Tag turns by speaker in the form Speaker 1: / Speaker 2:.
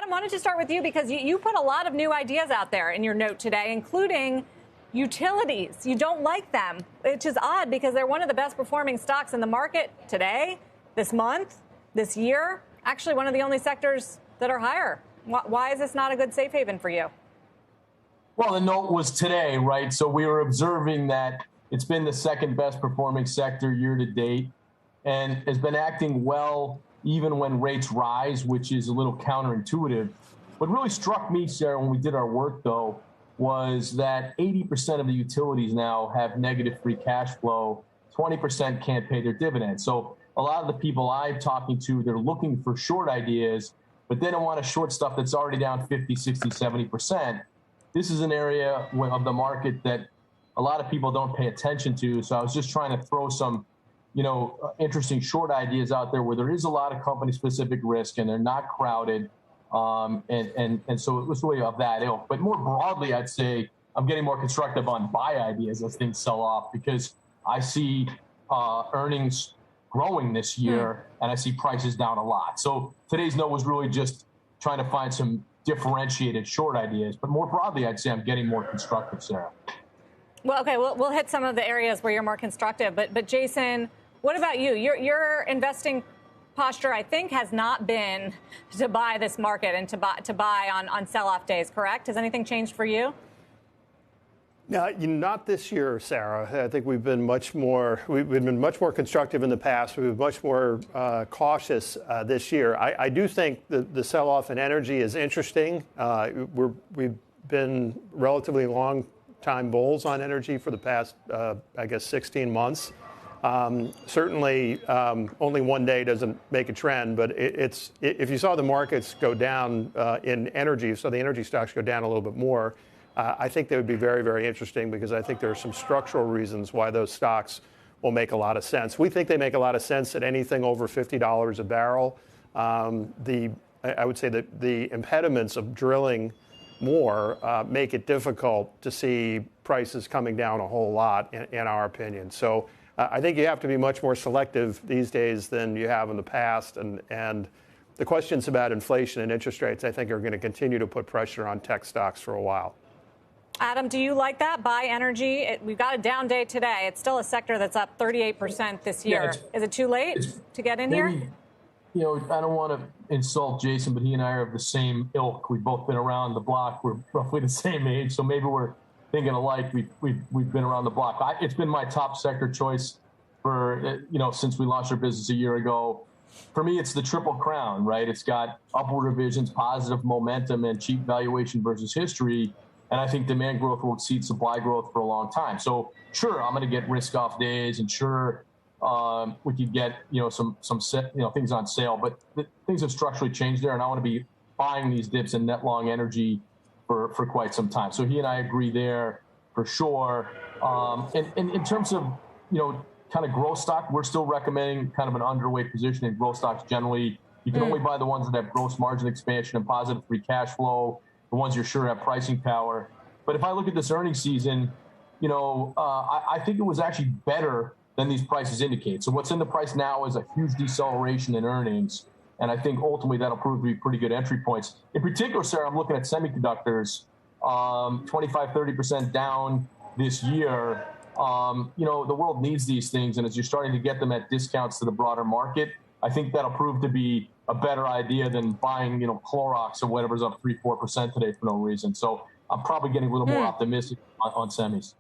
Speaker 1: Adam, why don't you start with you, because you put a lot of new ideas out there in your note today, including utilities. You don't like them, which is odd because they're one of the best performing stocks in the market today, this month, this year. Actually, one of the only sectors that are higher. Why is this not a good safe haven for you?
Speaker 2: Well, the note was today, right? So we were observing that it's been the second best performing sector year to date and has been acting well even when rates rise, which is a little counterintuitive. What really struck me, Sarah, when we did our work, though, was that 80% of the utilities now have negative free cash flow. 20% can't pay their dividends. So a lot of the people I'm talking to, they're looking for short ideas, but they don't want to short stuff that's already down 50, 60, 70%. This is an area of the market that a lot of people don't pay attention to. So I was just trying to throw some, interesting short ideas out there where there is a lot of company-specific risk and they're not crowded. And so it was really of that ilk. But more broadly, I'd say I'm getting more constructive on buy ideas as things sell off because I see earnings growing this year and I see prices down a lot. So today's note was really just trying to find some differentiated short ideas. But more broadly, I'd say I'm getting more constructive, Sarah.
Speaker 1: Well, okay, we'll hit some of the areas where you're more constructive. But Jason, what about you? Your investing posture, I think, has not been to buy this market and to buy on sell-off days, correct? Has anything changed for you?
Speaker 3: No, not this year, Sarah. I think we've been much more constructive in the past. We've been much more cautious this year. I do think the sell-off in energy is interesting. We've been relatively long-time bulls on energy for the past, 16 months. Certainly, only one day doesn't make a trend, but if you saw the markets go down in energy, so the energy stocks go down a little bit more, I think they would be very, very interesting because I think there are some structural reasons why those stocks will make a lot of sense. We think they make a lot of sense at anything over $50 a barrel. I would say that the impediments of drilling more make it difficult to see prices coming down a whole lot, in our opinion. So I think you have to be much more selective these days than you have in the past. And the questions about inflation and interest rates, I think, are going to continue to put pressure on tech stocks for a while.
Speaker 1: Adam, do you like that? Buy energy. We've got a down day today. It's still a sector that's up 38% this year. Is it too late to get in here?
Speaker 2: I don't want to insult Jason, but he and I are of the same ilk. We've both been around the block. We're roughly the same age, so maybe we're thinking alike. We've been around the block. It's been my top sector choice for since we launched our business a year ago. For me, it's the triple crown, right? It's got upward revisions, positive momentum, and cheap valuation versus history. And I think demand growth will exceed supply growth for a long time. So sure, I'm going to get risk-off days, and sure, we could get some things on sale. But things have structurally changed there, and I want to be buying these dips in net long energy for quite some time. So he and I agree there for sure. And in terms of kind of growth stock, we're still recommending kind of an underweight position in growth stocks generally. You can only buy the ones that have gross margin expansion and positive free cash flow, the ones you're sure have pricing power. But if I look at this earnings season, I think it was actually better than these prices indicate. So what's in the price now is a huge deceleration in earnings. And I think ultimately that'll prove to be pretty good entry points. In particular, Sarah, I'm looking at semiconductors, 25, 30% down this year. The world needs these things. And as you're starting to get them at discounts to the broader market, I think that'll prove to be a better idea than buying, Clorox or whatever's up 3-4% today for no reason. So I'm probably getting a little more optimistic on semis.